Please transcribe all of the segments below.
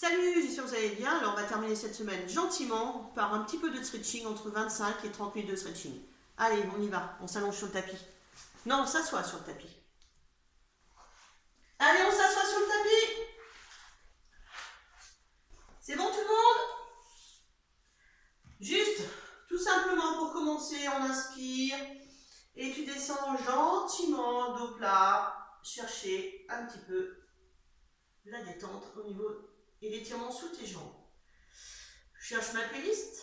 Salut, j'espère que vous allez bien. Alors on va terminer cette semaine gentiment par un petit peu de stretching, entre 25 et 30 minutes de stretching. Allez, on y va, on s'allonge sur le tapis. Non, on s'assoit sur le tapis. Allez, on s'assoit sur le tapis. C'est bon tout le monde? Juste, tout simplement pour commencer, on inspire et tu descends gentiment, dos plat. Chercher un petit peu la détente au niveau et l'étirement sous tes jambes. Je cherche ma playlist.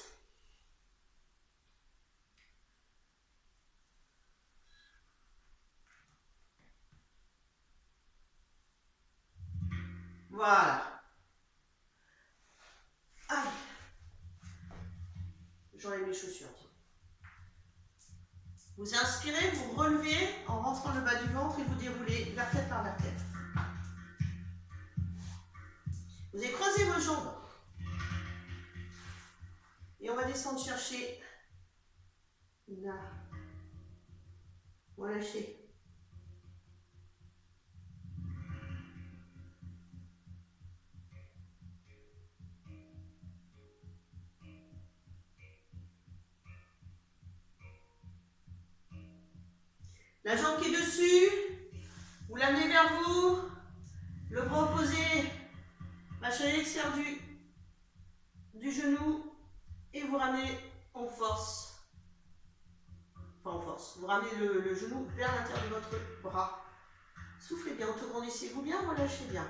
Voilà. Allez. J'enlève mes chaussures. Vous inspirez, vous relevez en rentrant le bas du ventre et vous déroulez vertèbre par vertèbre. Vous allez croiser vos jambes. Et on va descendre chercher là. Relâchez. La jambe qui est dessus, vous l'amenez vers vous. Le bras opposé, lâchez à l'extérieur du genou et vous ramenez en force. Enfin en force. Vous ramenez le genou vers l'intérieur de votre bras. Soufflez bien, autograndissez-vous bien, relâchez bien.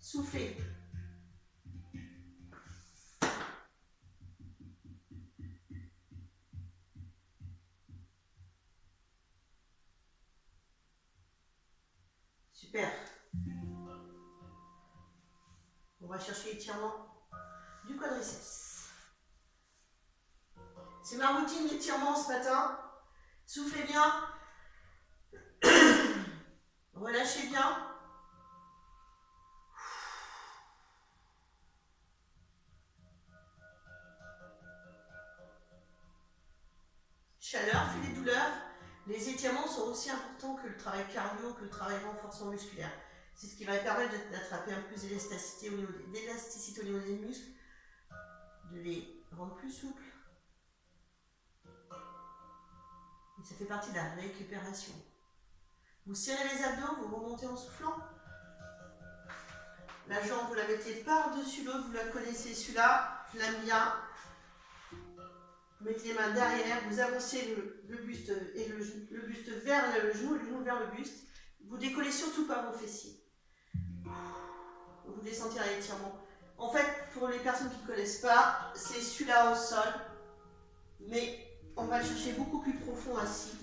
Soufflez. Super. On va chercher l'étirement du quadriceps. C'est ma routine d'étirement ce matin. Soufflez bien. Relâchez bien. Chaleur, puis les douleurs. Les étirements sont aussi importants que le travail cardio, que le travail renforcement musculaire. C'est ce qui va permettre d'attraper un peu plus d'élasticité au niveau des muscles, de les rendre plus souples. Et ça fait partie de la récupération. Vous serrez les abdos, vous remontez en soufflant. La jambe, vous la mettez par-dessus l'autre, vous la connaissez, celui-là, je l'aime bien. Vous mettez les mains derrière, vous avancez le buste et le buste vers le genou vers le buste. Vous décollez surtout pas vos fessiers. Vous voulez sentir l'étirement. En fait, pour les personnes qui ne connaissent pas, c'est celui-là au sol, mais on va le chercher beaucoup plus profond assis.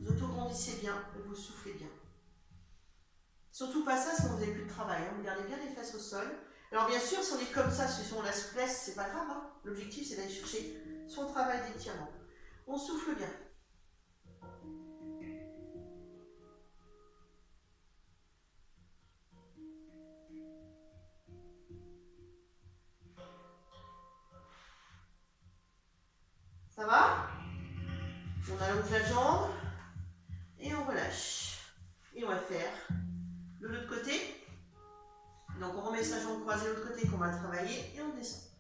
Vous autograndissez bien et vous soufflez bien. Surtout pas ça, sinon vous n'avez plus de travail. Vous gardez bien les fesses au sol. Alors bien sûr, si on est comme ça, si on a la souplesse, c'est pas grave. Hein. L'objectif, c'est d'aller chercher son travail d'étirement. On souffle bien. Ça va? On allonge la jambe et on relâche. Et on va faire de l'autre côté. Donc on remet sa jambe croisée de l'autre côté qu'on va travailler et on descend.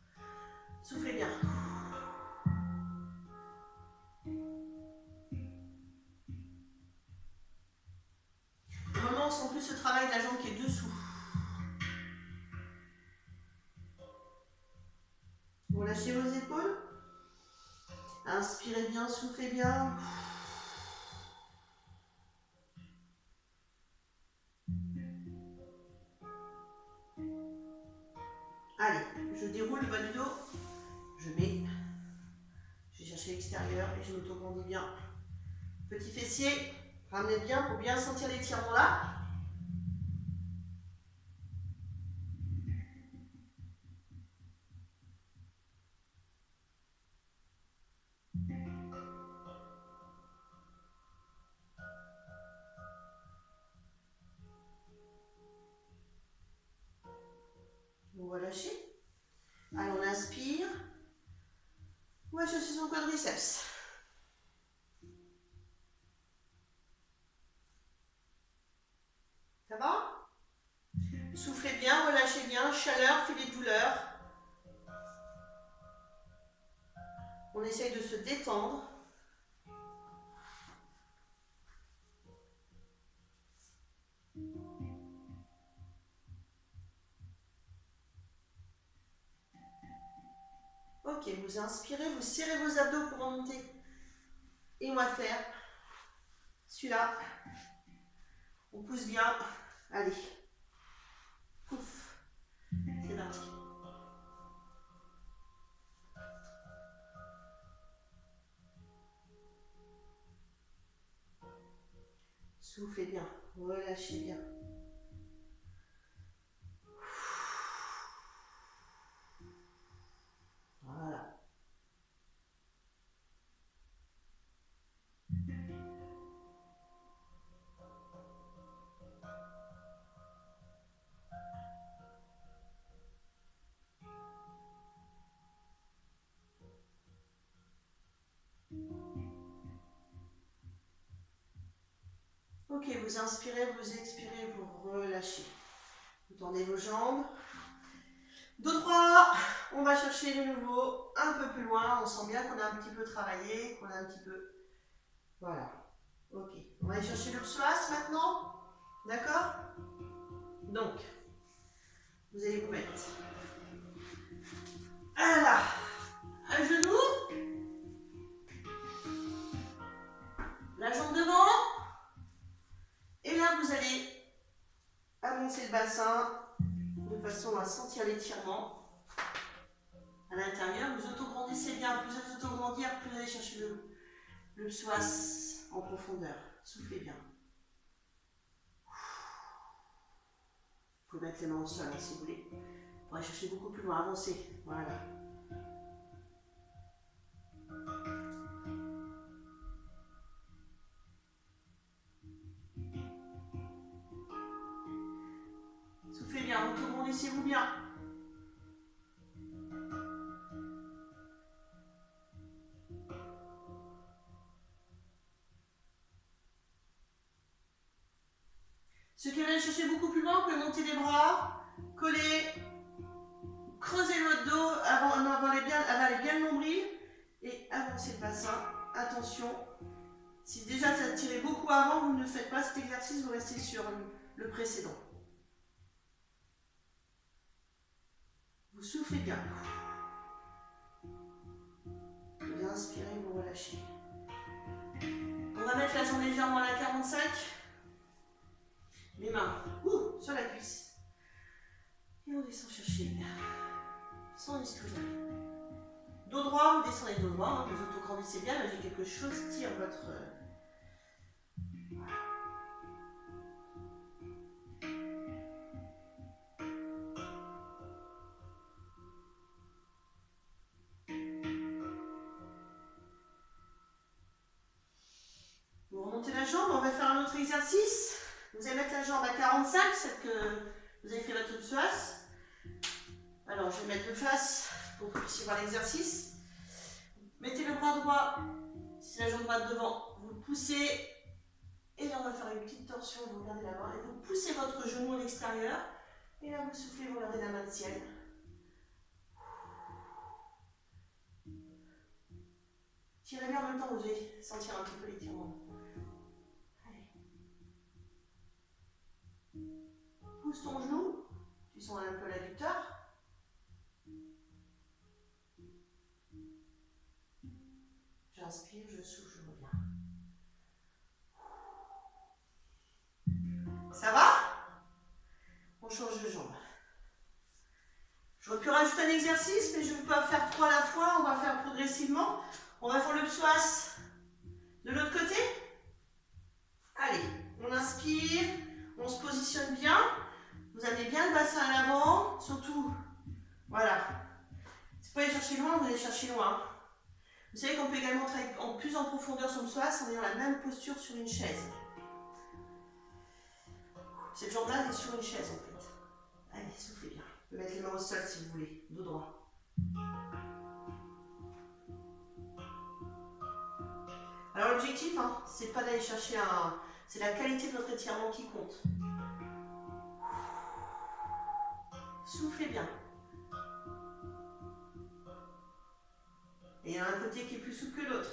Soufflez bien. Vraiment, on sent plus ce travail de la jambe qui est dessous. Relâchez vos épaules. Inspirez bien, soufflez bien. Allez, je déroule le bas du dos. Je vais chercher l'extérieur et je m'autograndis bien. Petit fessier, ramenez bien pour bien sentir l'étirement là. Vous relâchez. Allez, on inspire. On va chercher son quadriceps. Ça va? Soufflez bien, relâchez bien. bien, chaleur, fait des douleurs. On essaye de se détendre. Ok, vous inspirez, vous serrez vos abdos pour remonter. Et on va faire celui-là. On pousse bien. Allez. Pouf. C'est parti. Soufflez bien. Relâchez bien. Voilà. Ok, vous inspirez, vous expirez, vous relâchez. Vous tendez vos jambes. Dos droit, on va chercher de nouveau un peu plus loin. On sent bien qu'on a un petit peu travaillé, qu'on a un petit peu... Voilà. Ok, on va aller chercher le psoas maintenant. D'accord? Donc, vous allez vous mettre là, un genou, la jambe devant, et là vous allez avancer le bassin de façon à sentir l'étirement à l'intérieur. Vous autograndissez bien, plus vous autograndir, plus vous allez chercher le psoas en profondeur. Soufflez bien. Vous pouvez mettre les mains au sol si vous voulez. Pour aller chercher beaucoup plus loin, avancez. Voilà. Soufflez bien, autograndissez-vous bien. Ceux qui veulent chercher beaucoup plus loin, vous pouvez monter les bras, coller, creuser votre dos, avaler bien le nombril et avancer le bassin. Attention, si déjà ça tirait beaucoup avant, vous ne faites pas cet exercice, vous restez sur le précédent. Vous soufflez bien. Vous inspirez, vous relâchez. On va mettre la jambe légèrement à la 45. Les mains sur la cuisse. Et on descend chercher. Sans exclusion. Dos droit, vous descendez dos droit. Vous autograndissez bien. Là, j'ai quelque chose. Tire votre... Voilà. Vous remontez la jambe. On va faire un autre exercice. Vous allez mettre la jambe à 45, celle que vous avez fait votre psoas. Alors, je vais mettre le face pour que vous puissiez voir l'exercice. Mettez le bras droit, c'est la jambe droite devant, vous le poussez. Et là, on va faire une petite torsion, vous regardez la main. Et vous poussez votre genou à l'extérieur. Et là, vous soufflez, vous regardez la main de ciel. Tirez bien en même temps, vous allez sentir un petit peu l'étirement. Pousse ton genou, tu sens un peu l'adducteur. J'inspire, je souffle, je reviens. Ça va? On change de jambe. J'aurais pu rajouter un exercice, mais je ne peux pas faire 3 à la fois, on va faire progressivement. On va faire le psoas de l'autre côté. Allez, on inspire, on se positionne bien. Vous amenez bien le bassin à l'avant, surtout, voilà. Si vous pouvez aller chercher loin, vous allez chercher loin. Vous savez qu'on peut également travailler plus en profondeur sur le psoas en ayant la même posture sur une chaise. Cette jambe-là est sur une chaise en fait. Allez, soufflez bien. Vous pouvez mettre les mains au sol si vous voulez, dos droit. Alors l'objectif, c'est pas d'aller chercher c'est la qualité de votre étirement qui compte. Soufflez bien. Et il y a un côté qui est plus souple que l'autre.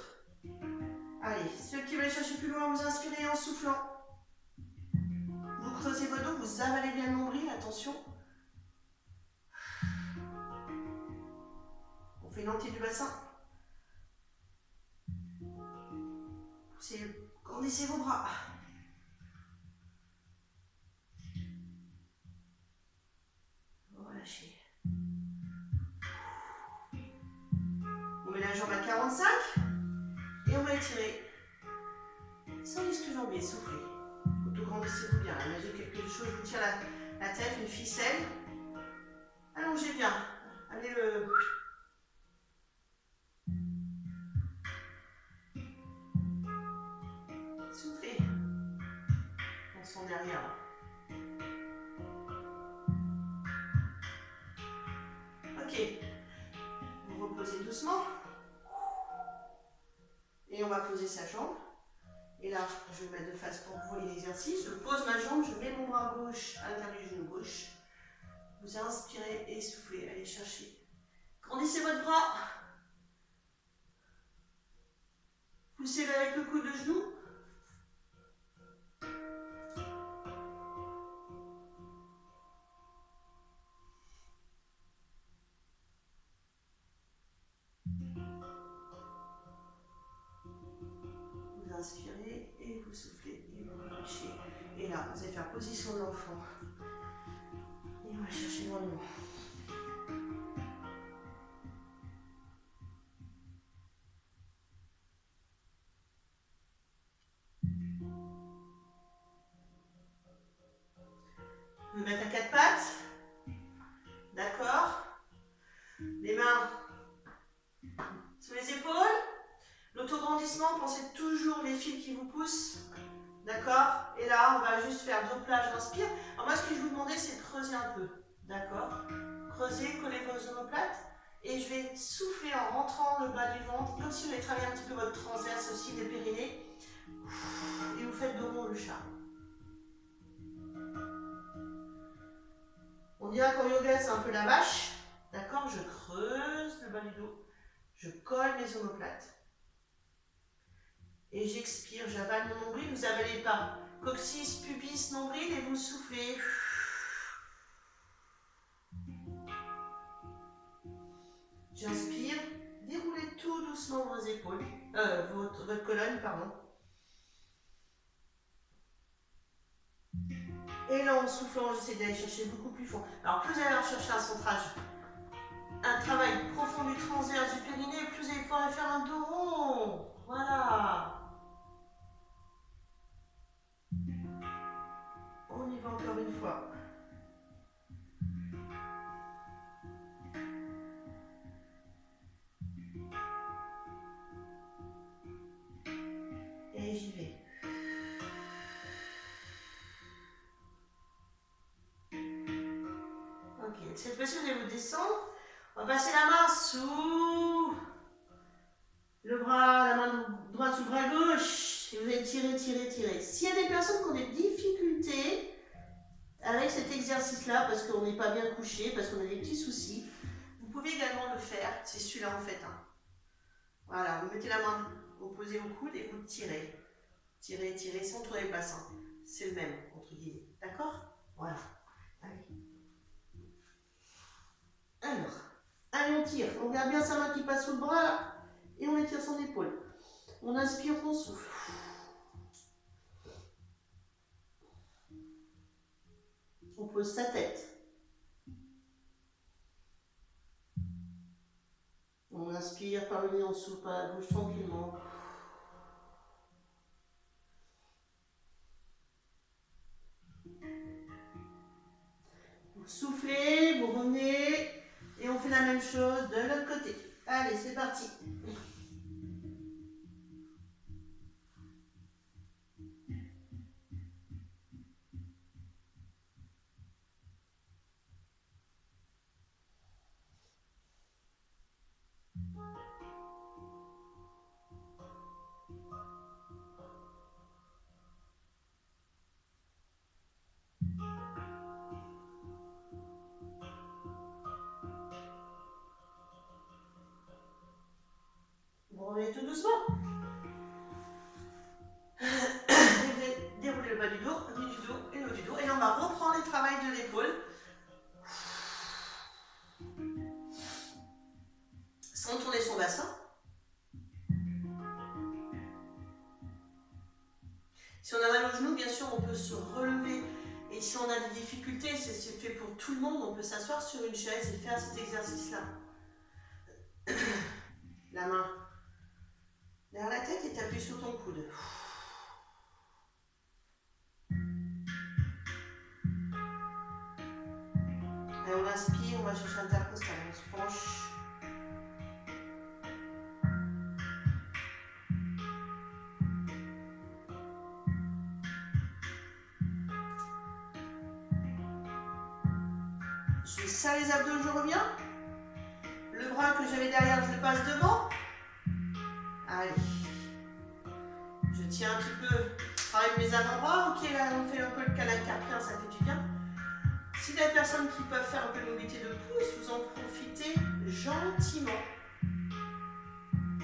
Allez, ceux qui veulent chercher plus loin, vous inspirez en soufflant. Vous creusez votre dos, vous avalez bien le nombril, attention. On fait une entier du bassin. Poussez, grandissez vos bras. Relâchez. On met la jambe à 45 et on va étirer. Sans disque jambier, soufflez. Auto-grandissez-vous bien. Imaginez quelque chose, vous tire la tête, une ficelle. Allongez bien. Allez le... Soufflez. On s'en derrière. Ok. Vous reposez doucement. Et on va poser sa jambe. Et là, je vais mettre de face pour que vous voyez l'exercice. Je pose ma jambe, je mets mon bras gauche à l'intérieur du genou gauche. Vous inspirez et soufflez. Allez chercher. Grandissez votre bras. Poussez-le avec le coude de genou. Vous inspirez et vous soufflez et vous relâchez. Et là, vous allez faire position de l'enfant. Et on va chercher dans le nom. Vous mettre à quatre pattes. D'accord. Les mains sous les épaules. L'autograndissement, pensez toujours les fils qui vous poussent. D'accord. Et là, on va juste faire deux plages, j'inspire. Alors moi, ce que je vous demandais, c'est de creuser un peu. D'accord. Creusez, collez vos omoplates. Et je vais souffler en rentrant le bas du ventre, comme si vous avez travaillé un petit peu votre transverse aussi des périnées. Et vous faites dos rond le chat. On dira qu'en yoga, c'est un peu la vache. D'accord. Je creuse le bas du dos. Je colle mes omoplates. Et j'expire, j'avale mon nombril. Vous avalez par coccyx, pubis, nombril et vous soufflez. J'inspire, déroulez tout doucement vos épaules, votre colonne, pardon. Et là, en soufflant, j'essaie d'aller chercher beaucoup plus fort. Alors, plus vous allez chercher un centrage, un travail profond du transverse du périnée, plus vous allez pouvoir faire un dos rond. Voilà. On y va encore une fois. Et j'y vais. Ok, cette fois-ci, vous allez vous descendre. On va passer la main sous le bras, la main droite sous le bras gauche. Et vous allez tirer, tirer, tirer. S'il y a des personnes qui ont des difficultés avec cet exercice-là, parce qu'on n'est pas bien couché, parce qu'on a des petits soucis, vous pouvez également le faire. C'est celui-là en fait. Voilà, vous mettez la main, vous posez vos coudes et vous tirez. Tirez, tirez, sans tourner le bassin. C'est le même, entre guillemets. D'accord? Voilà. Allez. Allez, on tire. On garde bien sa main qui passe sous le bras, là. Et on étire son épaule. On inspire, on souffle. On pose sa tête. On inspire par le nez, on souffle par la bouche tranquillement. Vous soufflez, vous revenez et on fait la même chose de l'autre côté. Allez, c'est parti. Retournez tout doucement. Déroulez le bas du dos, le du dos et le haut du dos. Et là, on va reprendre le travail de l'épaule. Sans tourner son bassin. Si on a mal au genou, bien sûr, on peut se relever. Et si on a des difficultés, c'est fait pour tout le monde, on peut s'asseoir sur une chaise et faire cet exercice-là. La main derrière la tête et t'appuies sur ton coude. Et on inspire, on va chercher l'intercostal, on se penche. Je serre les abdos, je reviens. Le bras que j'avais derrière, je le passe devant. Allez. Je tiens un petit peu, avec mes avant-bras. Ok, là, on fait un peu le canal carpien, ça fait du bien. Si il y a des personnes qui peuvent faire un peu de mobilité de pouce, vous en profitez gentiment.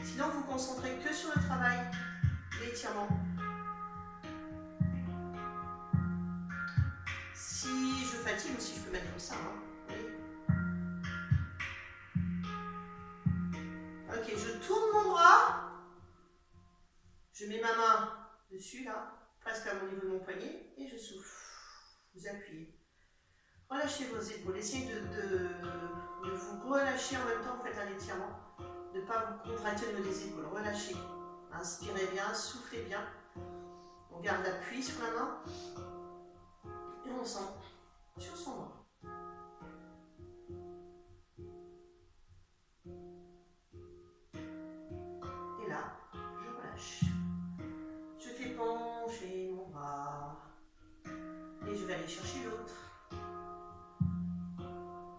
Sinon, vous vous concentrez que sur le travail, l'étirement. Si je fatigue aussi, je peux mettre comme ça. Hein. Ok, je tourne mon bras. Je mets ma main dessus, là, presque à mon niveau de mon poignet, et je souffle. Vous appuyez. Relâchez vos épaules. Essayez de vous relâcher en même temps que vous faites un étirement. De ne pas vous contracter au niveau des épaules. Relâchez. Inspirez bien, soufflez bien. On garde l'appui sur la main. Et on sent sur son bras. Et là, je relâche. Je fais pencher mon bras. Et je vais aller chercher l'autre.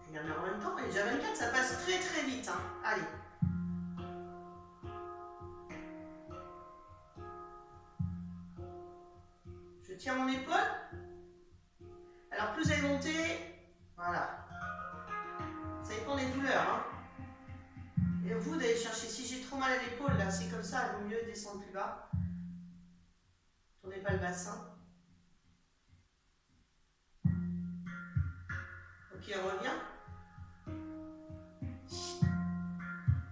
Je viens en même temps. Et déjà 24, ça passe très très vite. Hein. Allez. Je tiens mon épaule. Alors plus elle est montée, voilà. Ça dépend des douleurs. Hein. Et vous d'aller chercher. Si j'ai trop mal à l'épaule, là, c'est comme ça, il vaut mieux descendre plus bas. Tournez pas le bassin. Ok, on revient.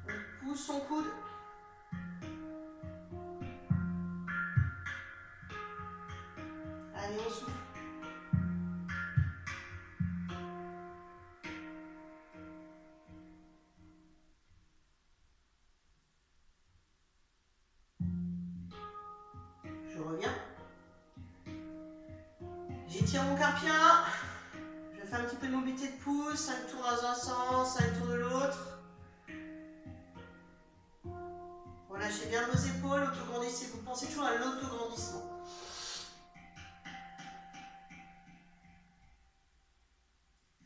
On pousse son coude. Allez, on souffle. Je reviens. J'étire mon carpien. Je fais un petit peu de mobilité de pouce. 5 tours dans un sens, 5 tours de l'autre. Relâchez bien vos épaules, autograndissez. Vous pensez toujours à l'autograndissement.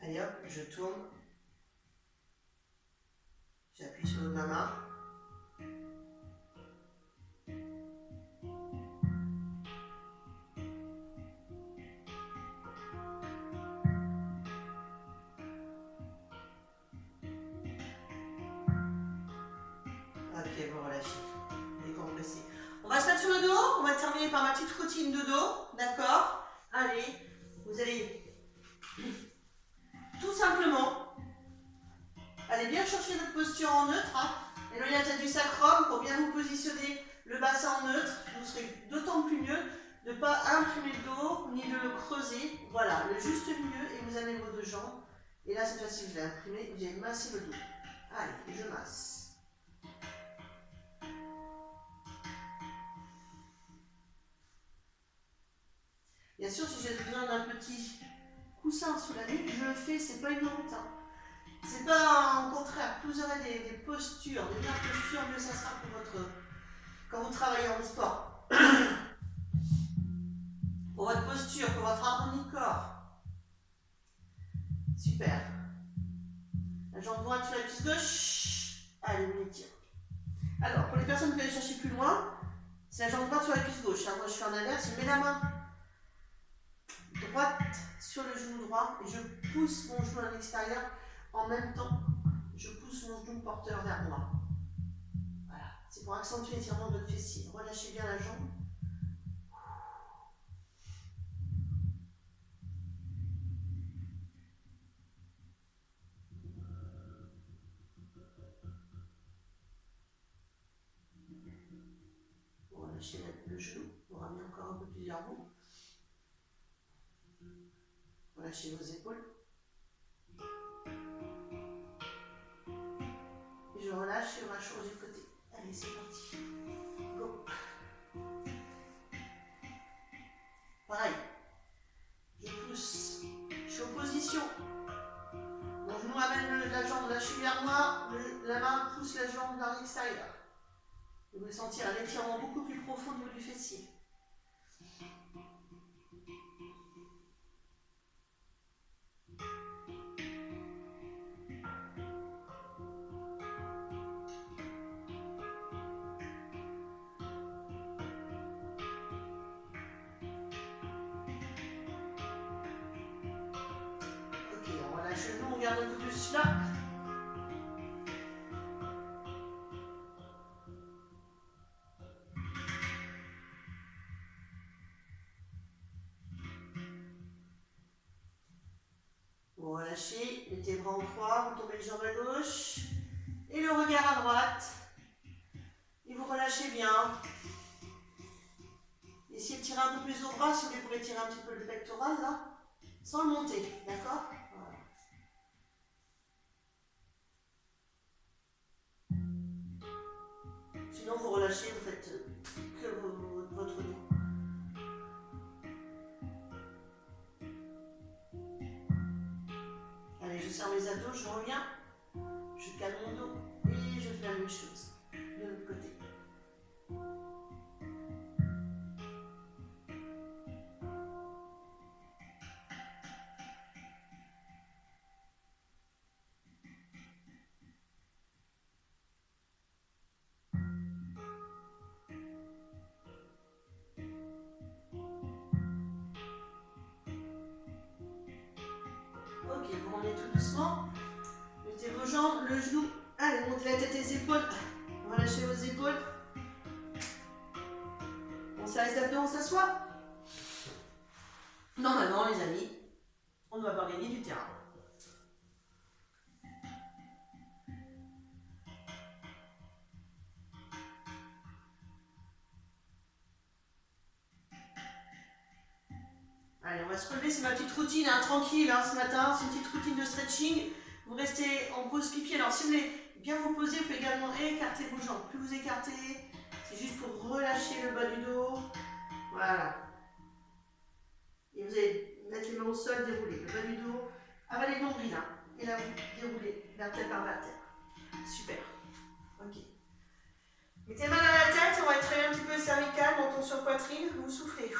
Allez hop, je tourne. J'appuie sur ma main. Ok, vous relâchez. Décompressez. On va se mettre sur le dos. On va terminer par ma petite routine de dos. D'accord? Allez, vous allez tout simplement aller bien chercher votre posture en neutre. Hein. Éloignez la tête du sacrum pour bien vous positionner le bassin en neutre. Vous serez d'autant plus mieux de ne pas imprimer le dos ni de le creuser. Voilà, le juste milieu et vous amenez vos deux jambes. Et là, cette fois-ci, je vais imprimer, vous allez masser le dos. Allez, je masse. Bien sûr, si j'ai besoin d'un petit coussin sous la nuque, je le fais, c'est pas une honte. Hein. C'est pas, au contraire, plus vous aurez des postures, des meilleures postures, mieux ça sera pour votre, quand vous travaillez en sport. Pour votre posture, pour votre harmonie de corps. Super. La jambe droite sur la cuisse gauche. Allez, on étire. Alors, pour les personnes qui veulent chercher plus loin, c'est la jambe droite sur la cuisse gauche. Hein. Moi, je fais en inverse, je mets la main droite sur le genou droit et je pousse mon genou à l'extérieur. En même temps, je pousse mon genou porteur vers moi. Voilà, c'est pour accentuer l'étirement de votre fessier. Relâchez bien la jambe. Relâchez le genou. On ramener encore un peu plus vers vous. Relâchez vos épaules. Et je relâche et on va changer de côté. Allez, c'est parti. Go. Pareil. Je pousse. Je suis en position. Mon genou amène la jambe de la cheville vers moi. La main pousse la jambe vers l'extérieur. Vous allez sentir un étirement beaucoup plus profond au niveau du fessier. Ok, on relâche le genou, on garde un peu plus là. Vous relâchez, mettez les bras en croix, vous tombez les jambes à gauche. Et le regard à droite. Et vous relâchez bien. Essayez de tirer un peu plus au bras, si vous pouvez tirer un petit peu le pectoral là, sans le monter, d'accord? Voilà. Sinon vous relâchez, vous faites que votre dos. Allez, je serre mes abdos, je reviens, je calme mon dos et je fais la même chose de l'autre côté. Ok, vous revenez tout doucement. Mettez vos jambes, le genou. Allez, montez la tête et les épaules. Relâchez vos épaules. On serre les abdos, on s'assoit. Normalement, les amis, on doit avoir gagné du terrain. Allez, on va se relever, c'est ma petite routine, hein, tranquille, hein, ce matin, c'est une petite routine de stretching. Vous restez en pause pipi. Alors, si vous voulez bien vous poser, vous pouvez également écarter vos jambes. Plus vous écartez, c'est juste pour relâcher le bas du dos. Voilà. Et vous allez mettre les mains au sol, dérouler le bas du dos, avaler le nombril, hein, et là, vous déroulez vertèbre par vertèbre. Super. Ok. Mettez les mains à la tête, on va travailler un petit peu le cervical, menton sur poitrine, vous soufflez.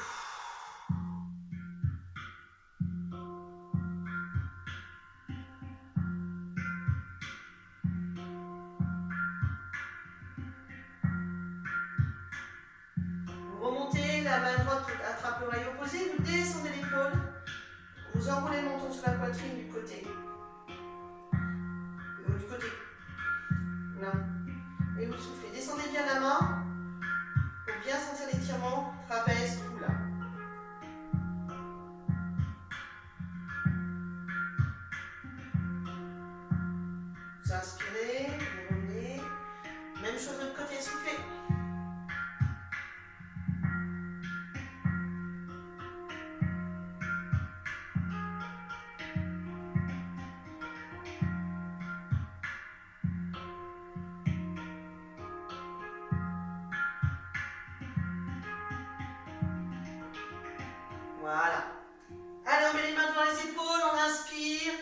Remontez, la main droite attrape l'oreille opposée, vous descendez l'épaule, vous enroulez le menton sur la poitrine du côté. Du côté. Là. Et vous soufflez. Descendez bien la main pour bien sentir l'étirement, trapèze, tout là. Vous inspirez, vous revenez. Même chose de l'autre côté, soufflez. Voilà. Allez, on met les mains devant les épaules, on inspire.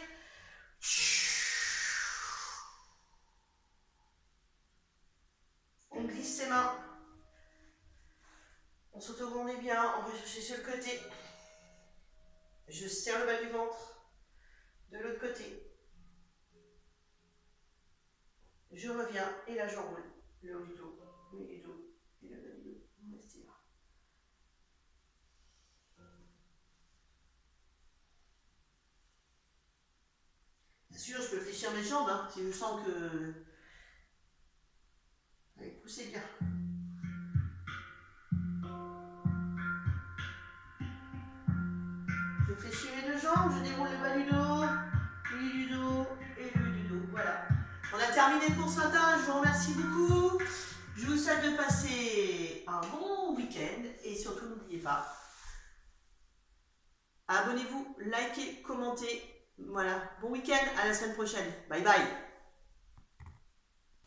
On glisse ses mains. On s'auto-grandit bien, on va chercher sur le côté. Je serre le bas du ventre. De l'autre côté. Je reviens et là j'enroule le haut du dos, le milieu du dos et le bas du dos. On estire. Bien sûr, je peux fléchir mes jambes, hein, si je sens que... Allez. poussez bien. Je fléchis mes deux jambes, je déroule le bas du dos, le milieu du dos et le haut du dos. Voilà. On a terminé pour ce matin, je vous remercie beaucoup. Je vous souhaite de passer un bon week-end et surtout n'oubliez pas, abonnez-vous, likez, commentez. Voilà, bon week-end, à la semaine prochaine. Bye bye.